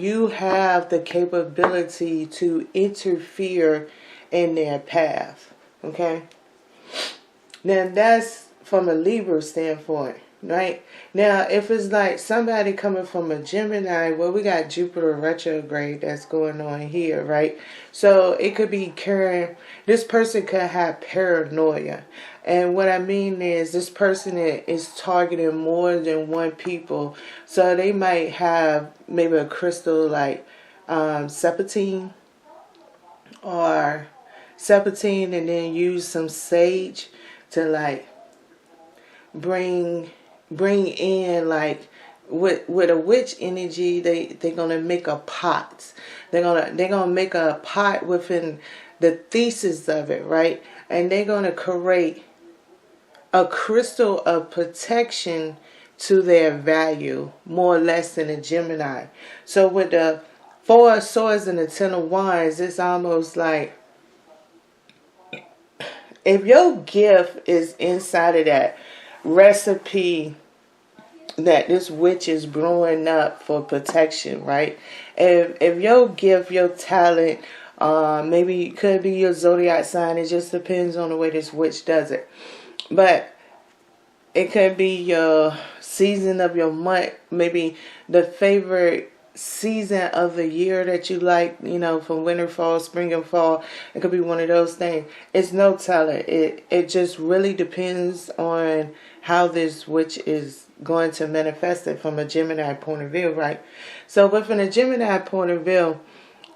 you have the capability to interfere in their path. Okay? Now that's from a Libra standpoint, right? Now, if it's like somebody coming from a Gemini, well, we got Jupiter retrograde that's going on here, right? So it could be carrying, this person could have paranoia. And what I mean is this person is targeting more than one people. So they might have maybe a crystal like serpentine or serpentine, and then use some sage to like bring in, like with a witch energy, they're gonna make a pot. They're gonna make a pot within the thesis of it, right? And they're gonna create a crystal of protection to their value, more or less than a Gemini. So with the Four of Swords and the Ten of Wands, it's almost like if your gift is inside of that recipe that this witch is brewing up for protection, right? If your gift, your talent, maybe it could be your zodiac sign, it just depends on the way this witch does it. But it could be your season of your month, maybe the favorite season of the year that you like, you know, from winter, fall, spring, and fall. It could be one of those things. It's no telling. It just really depends on how this witch is going to manifest it from a Gemini point of view, right? So, but from a Gemini point of view,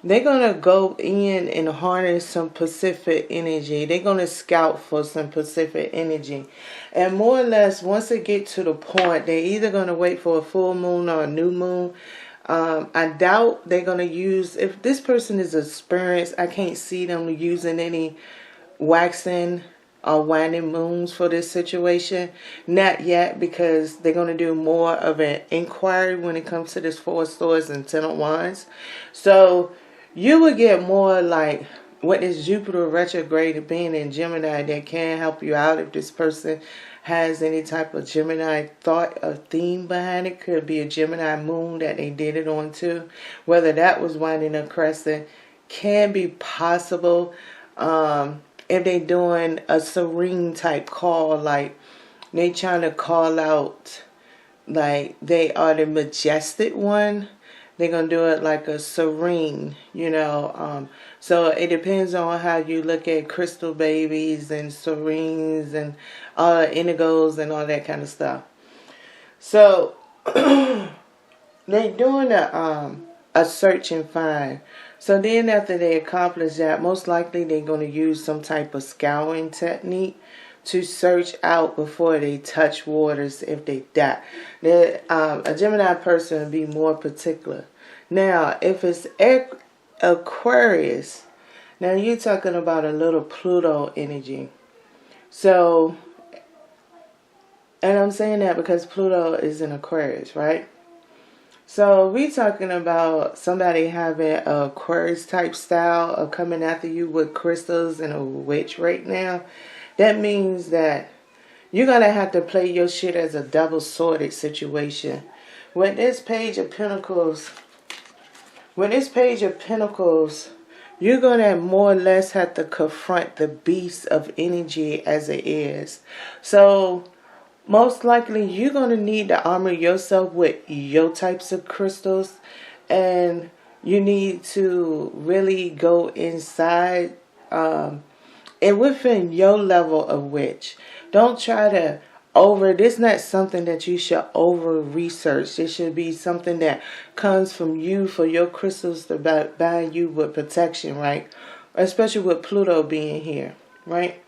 they're going to go in and harness some Pacific energy. They're going to scout for some Pacific energy. And more or less, once they get to the point, they're either going to wait for a full moon or a new moon. I doubt they're going to use, if this person is experienced, I can't see them using any waxing or waning moons for this situation. Not yet, because they're going to do more of an inquiry when it comes to this Four of Swords and Ten of Wands. So you would get more like what is Jupiter retrograde being in Gemini that can help you out if this person has any type of Gemini thought or theme behind it. Could be a Gemini moon that they did it on too. Whether that was winding or crescent can be possible. If they doing a serene type call, like they trying to call out like they are the majestic one, they're going to do it like a serene, you know. So it depends on how you look at crystal babies and serenes and all the indigos and all that kind of stuff. So they're doing a search and find. So then after they accomplish that, most likely they're going to use some type of scouring technique to search out before they touch waters if they die. A Gemini person would be more particular. Now, if it's Aquarius, now you're talking about a little Pluto energy. So, and I'm saying that because Pluto is in Aquarius, right? So we talking about somebody having an Aquarius type style of coming after you with crystals and a witch right now. That means that you're going to have to play your shit as a double-sworded situation. With this Page of Pentacles, you're going to more or less have to confront the beast of energy as it is. So most likely you're going to need to armor yourself with your types of crystals. And you need to really go inside and within your level of witch. Don't try to this is not something that you should over research. It should be something that comes from you for your crystals to bind you with protection, right? Especially with Pluto being here, right?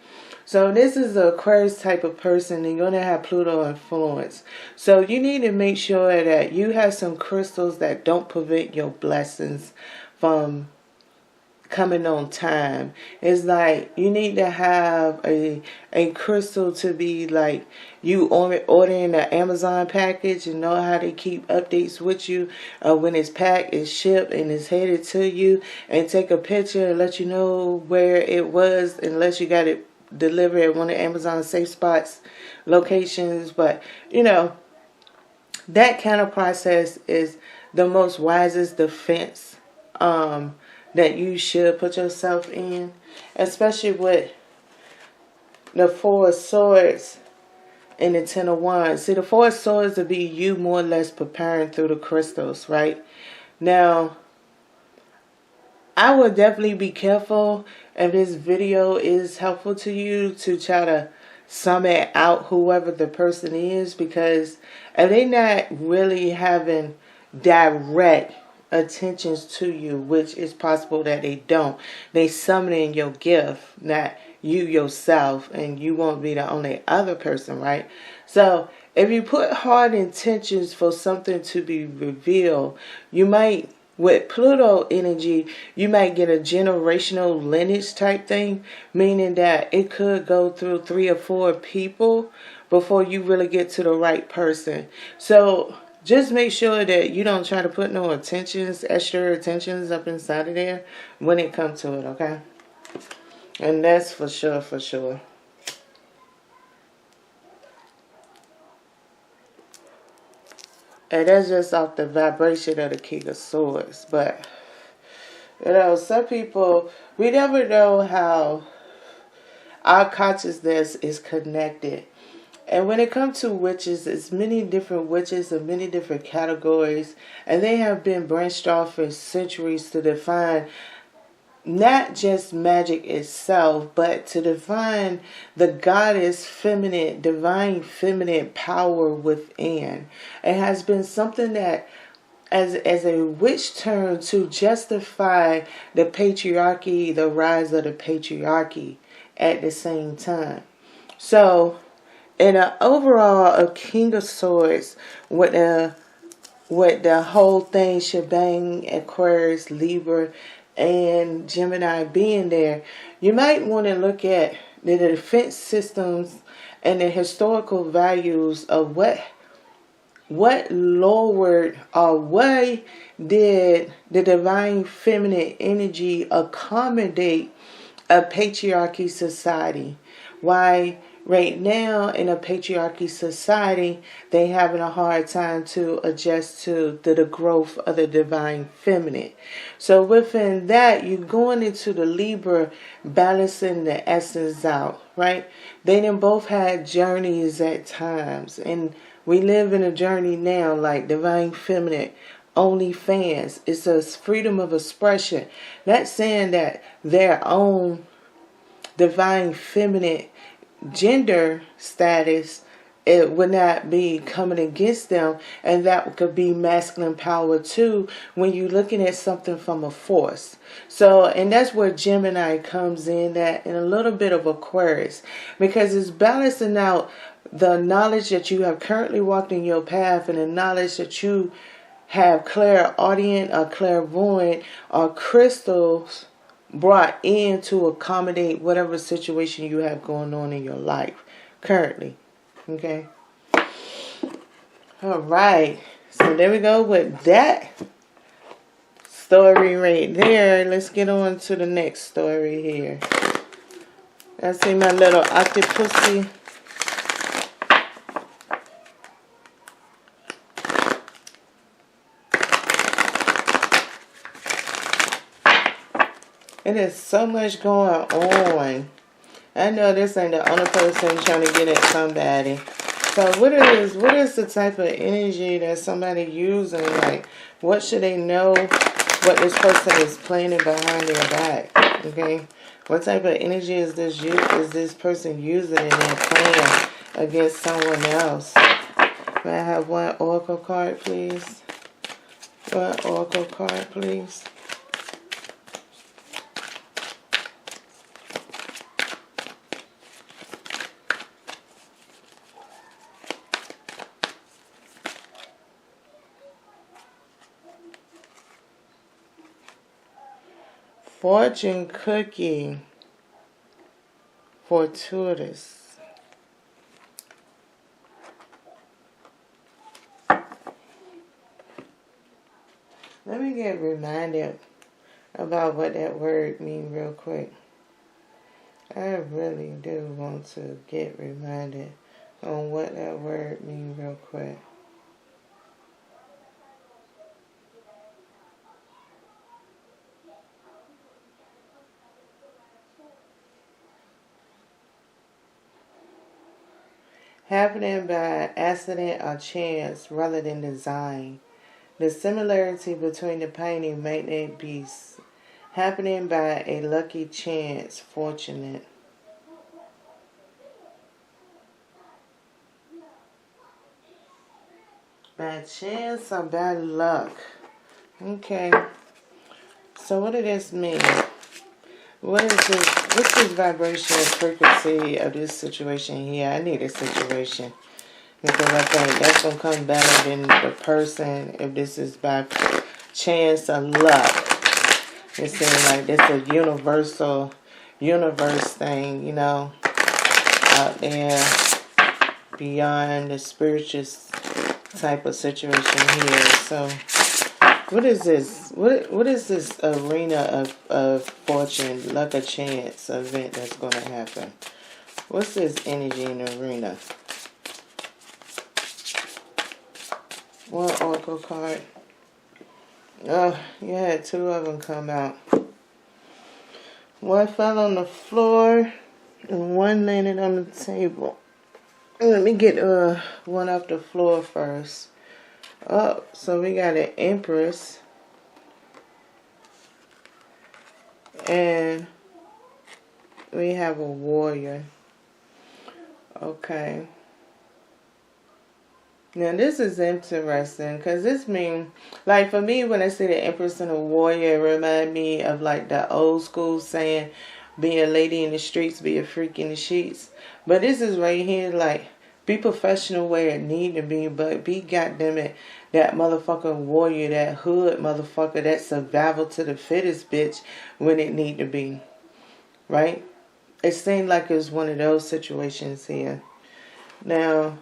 So this is the Aquarius type of person, and you're going to have Pluto influence. So you need to make sure that you have some crystals that don't prevent your blessings from coming on time. It's like you need to have a crystal to be like you ordering an Amazon package and know how to keep updates with you when it's packed, it's shipped, and it's headed to you, and take a picture and let you know where it was, unless you got it delivered at one of Amazon safe spots locations. But you know, that kind of process is the most wisest defense that you should put yourself in, especially with the Four of Swords and the Ten of Wands. See, the Four of Swords would be you more or less preparing through the crystals, right? Now, I would definitely be careful if this video is helpful to you to try to summon out whoever the person is, because if they not really having direct attentions to you, which is possible that they don't, they summoning your gift, not you yourself, and you won't be the only other person, right? So if you put hard intentions for something to be revealed, you might, with Pluto energy, you might get a generational lineage type thing, meaning that it could go through 3 or 4 people before you really get to the right person. So just make sure that you don't try to put no extra attentions up inside of there when it comes to it, okay? And that's for sure, for sure. And that's just off the vibration of the King of Swords. But, you know, some people, we never know how our consciousness is connected. And when it comes to witches, it's many different witches of many different categories. And they have been branched off for centuries to define not just magic itself, but to define the goddess feminine, divine feminine power within. It has been something that as a witch term to justify the patriarchy, the rise of the patriarchy at the same time. So in an overall, a King of Swords with the whole thing shebang, Aquarius, Libra, and Gemini being there, you might want to look at the defense systems and the historical values of what lowered, or why did the divine feminine energy accommodate a patriarchy society? Why right now in a patriarchy society they having a hard time to adjust to the growth of the divine feminine. So within that, you're going into the Libra, balancing the essence out, right? They done both had journeys at times, and we live in a journey now like divine feminine OnlyFans. It's a freedom of expression, not saying that their own divine feminine gender status, it would not be coming against them, and that could be masculine power too when you're looking at something from a force. So, and that's where Gemini comes in, that, and a little bit of Aquarius, because it's balancing out the knowledge that you have currently walked in your path and the knowledge that you have clairaudient or clairvoyant or crystals brought in to accommodate whatever situation you have going on in your life currently. Okay. All right. So there we go with that story right there. Let's get on to the next story here. I see my little octopusy. It is so much going on. I know this ain't the only person trying to get at somebody. So what is the type of energy that somebody using? Like, what should they know what this person is planning behind their back? Okay? What type of energy is this person using in their plan against someone else? May I have one oracle card, please? One oracle card, please. Fortune cookie, fortuitous. Let me get reminded about what that word means real quick. I really do want to get reminded on what that word means real quick. happening by accident or chance rather than design. The similarity between the painting magnetic beasts, happening by a lucky chance, fortunate. Bad chance or bad luck? Okay. So what does this mean? What is this? What's this vibration frequency of this situation here? I need a situation. Because I think that's going to come better than the person if this is by chance or luck. It seems like this is a universe thing, out there beyond the spiritual type of situation here. So what is this? What is this arena of fortune, luck, or chance event that's going to happen? What's this energy in the arena? One oracle card. Oh, you had two of them come out. One fell on the floor and one landed on the table. Let me get one off the floor first. Oh, so we got an Empress. And we have a Warrior. Okay. Now this is interesting because this means, like for me, when I see the Empress and the Warrior, it reminds me of like the old school saying, be a lady in the streets, be a freak in the sheets. But this is right here, like, be professional where it need to be, but be goddammit that motherfucking warrior, that hood motherfucker, that survival to the fittest bitch when it need to be. Right? It seemed like it was one of those situations here. Now,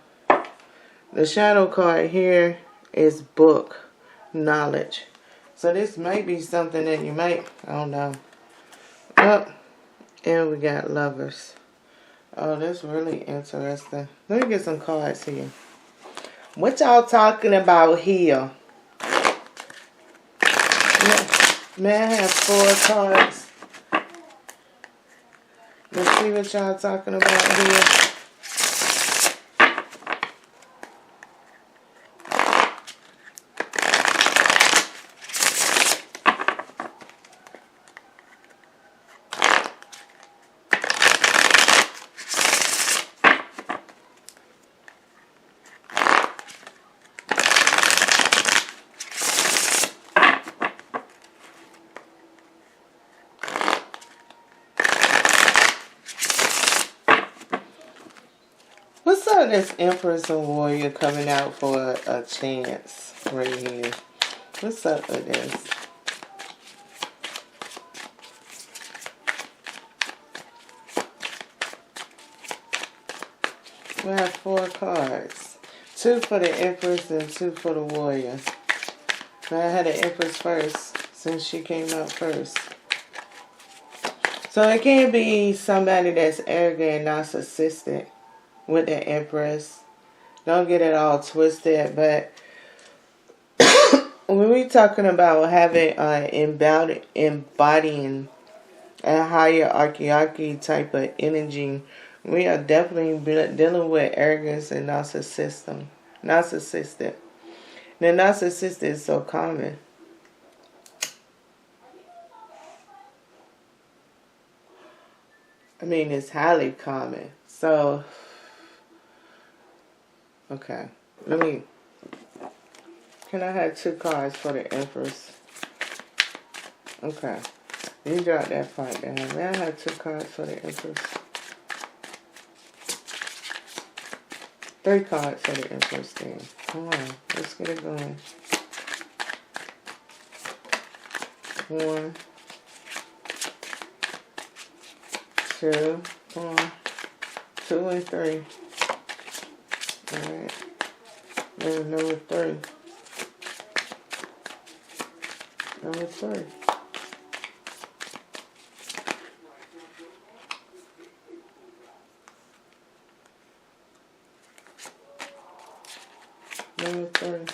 the shadow card here is book, knowledge. So this might be something that you might, I don't know. Oh, and we got lovers. Oh, that's really interesting. Let me get some cards here. What y'all talking about here? May I have 4 cards? Let's see what y'all talking about here. What's up, this Empress and Warrior coming out for a chance right here? What's up with this? We have 4 cards. 2 for the Empress and 2 for the Warrior. Now I had the Empress first since she came out first. So it can't be somebody that's arrogant and narcissistic with the Empress. Don't get it all twisted, but when we're talking about having embodying a higher archetype type of energy, we are definitely dealing with arrogance and narcissistic. The narcissist is so common. I mean, it's highly common. So, okay. Can I have 2 cards for the Empress? Okay. You drop that part down. May I have 2 cards for the Empress? 3 cards for the Empress then. Come on. Let's get it going. 1, 2. Come on. 2 and 3. Alright. There's number 3. Number 3. Number 3.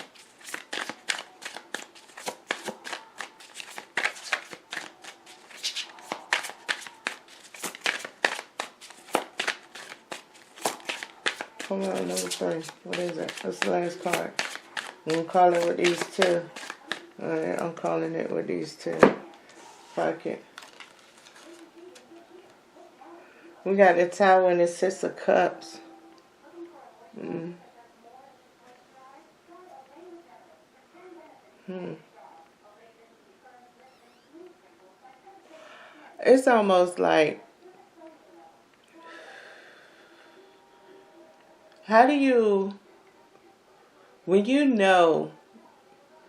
Come on, number 3. What is it? What's the last card? I'm going to call it with these 2. Alright, I'm calling it with these 2. Pocket. We got the Tower and the 6 of Cups. It's almost like, how do you, when you know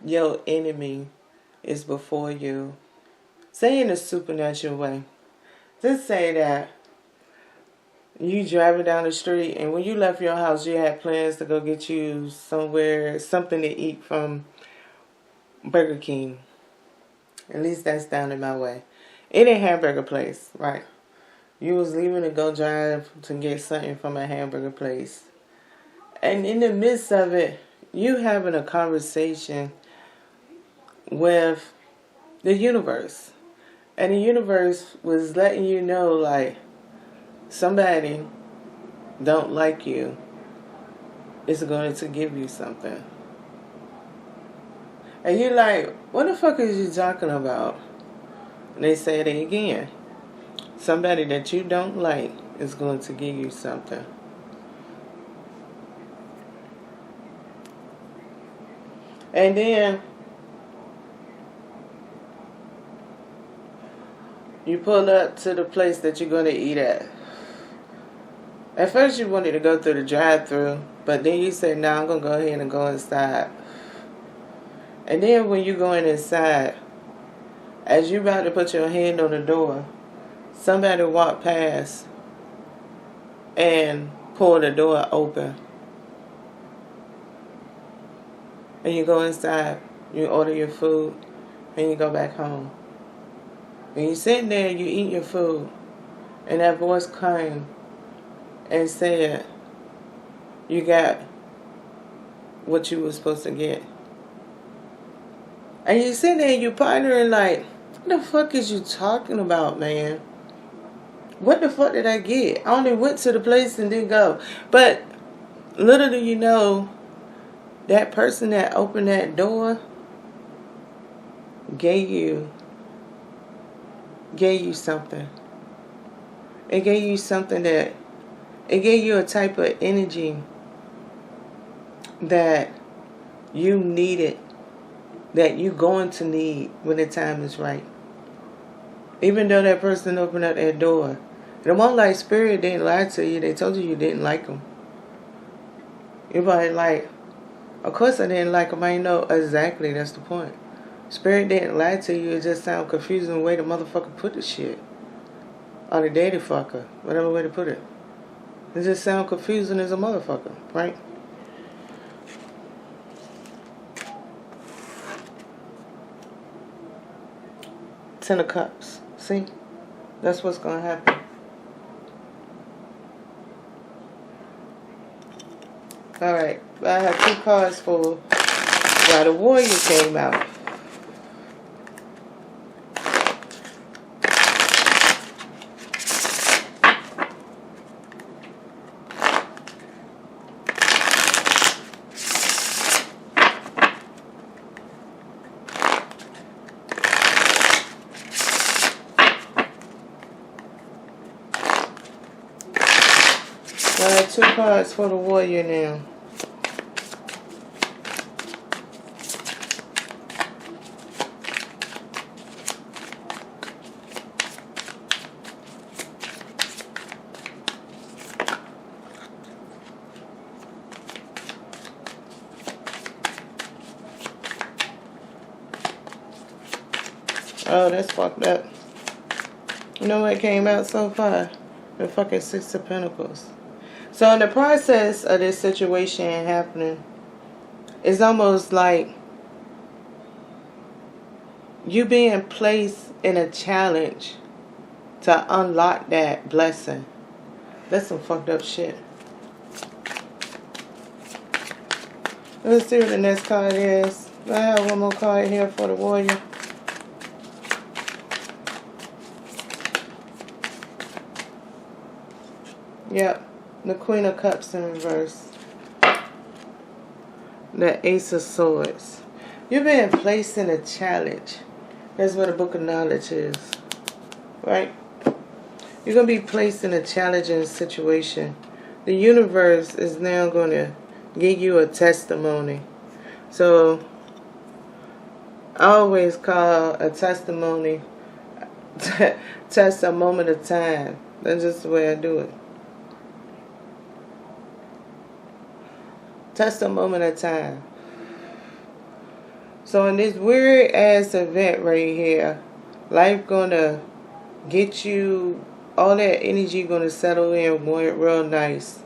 your enemy is before you, say in a supernatural way, just say that you driving down the street and when you left your house you had plans to go get you somewhere, something to eat from Burger King. At least that's down in my way. It ain't hamburger place, right? You was leaving to go drive to get something from a hamburger place. And in the midst of it, you having a conversation with the universe. And the universe was letting you know, like, somebody don't like you is going to give you something. And you're like, what the fuck is you talking about? And they say it again. Somebody that you don't like is going to give you something. And then you pull up to the place that you're going to eat at. At first you wanted to go through the drive-thru, but then you said, no, I'm going to go ahead and go inside. And then when you're going inside, as you're about to put your hand on the door, somebody walked past and pulled the door open. And you go inside, you order your food, and you go back home. And you sitting there, you eat your food, and that voice came and said, you got what you were supposed to get. And you sitting there and you pondering like, what the fuck is you talking about, man? What the fuck did I get? I only went to the place and didn't go. But little do you know, that person that opened that door gave you something. It gave you something that, it gave you a type of energy that you needed, that you're going to need when the time is right. Even though that person opened up that door. The one like spirit didn't lie to you. They told you didn't like them. You're probably like, of course I didn't like them. I know exactly, that's the point. Spirit didn't lie to you. It just sounds confusing the way the motherfucker put the shit. Or the daddy fucker. Whatever way to put it. It just sounds confusing as a motherfucker, right? Ten of Cups. See? That's what's going to happen. Alright. I have 2 cards for why the Warrior came out. I have 2 cards for the Warrior now. Oh, that's fucked up. You know what came out so far? The fucking 6 of Pentacles. So in the process of this situation happening, it's almost like you being placed in a challenge to unlock that blessing. That's some fucked up shit. Let's see what the next card is. I have one more card here for the Warrior. Yep. The Queen of Cups in reverse. The Ace of Swords. You're being placed in a challenge. That's what the Book of Knowledge is. Right? You're going to be placed in a challenging situation. The universe is now going to give you a testimony. So, I always call a testimony test a moment of time. That's just the way I do it. Test a moment of time. So in this weird ass event right here, life gonna get you, all that energy gonna settle in real nice.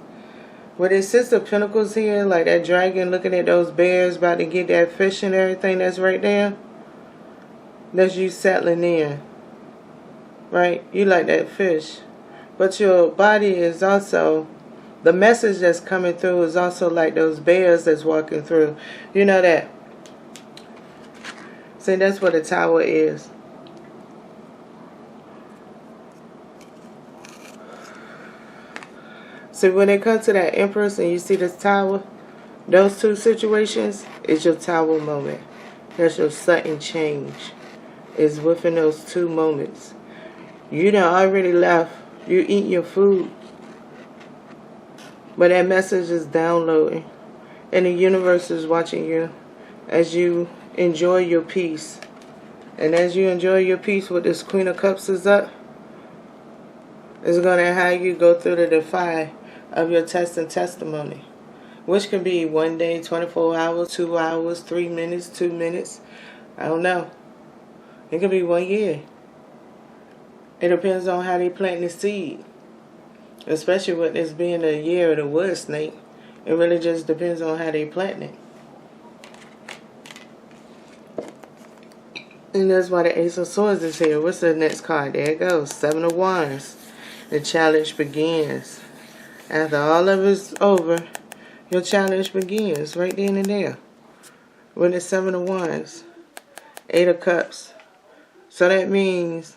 With this Six of Pentacles here, like that dragon looking at those bears about to get that fish and everything that's right there, that's you settling in. Right? You like that fish. But your body is also, the message that's coming through is also like those bears that's walking through. You know that? See, that's what a tower is. See, when it comes to that Empress and you see this tower, those two situations is your tower moment. That's your sudden change. Is within those two moments. You done already left. You eating your food. But that message is downloading. And the universe is watching you as you enjoy your peace. And as you enjoy your peace with this Queen of Cups is up, it's going to have you go through the defy of your test and testimony. Which can be 1 day, 24 hours, 2 hours, 3 minutes, 2 minutes. I don't know. It could be 1 year. It depends on how they plant the seed. Especially with this being a year of the wood snake. It really just depends on how they plant it. And that's why the Ace of Swords is here. What's the next card? There it goes. Seven of Wands. The challenge begins. After all of it's over, your challenge begins right then and there. With the Seven of Wands. Eight of Cups. So that means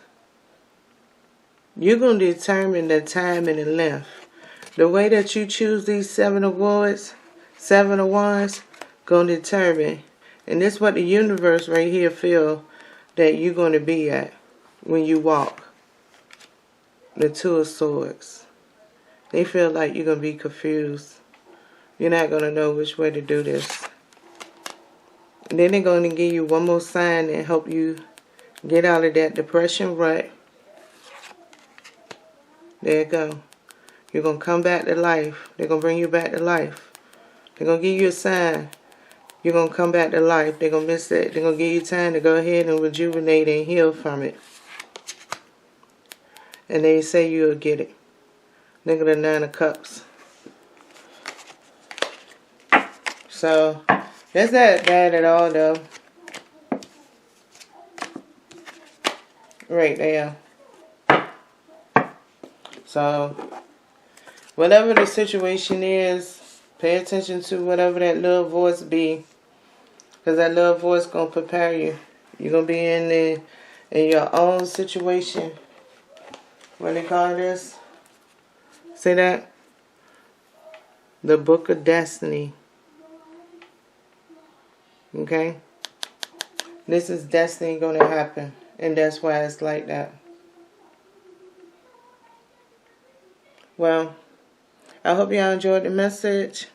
you're going to determine the time and the length. The way that you choose these Seven of Wands, going to determine. And this is what the universe right here feel that you're going to be at when you walk. The Two of Swords. They feel like you're going to be confused. You're not going to know which way to do this. And then they're going to give you one more sign and help you get out of that depression rut. There you go. You're going to come back to life. They're going to bring you back to life. They're going to give you a sign. You're going to come back to life. They're going to miss it. They're going to give you time to go ahead and rejuvenate and heal from it. And they say you'll get it. Look at the Nine of Cups. So, that's not bad at all, though. Right there. So, whatever the situation is, pay attention to whatever that little voice be. Because that little voice going to prepare you. You're going to be in your own situation. What they call this? Say that? The Book of Destiny. Okay? This is destiny going to happen. And that's why it's like that. Well, I hope y'all enjoyed the message.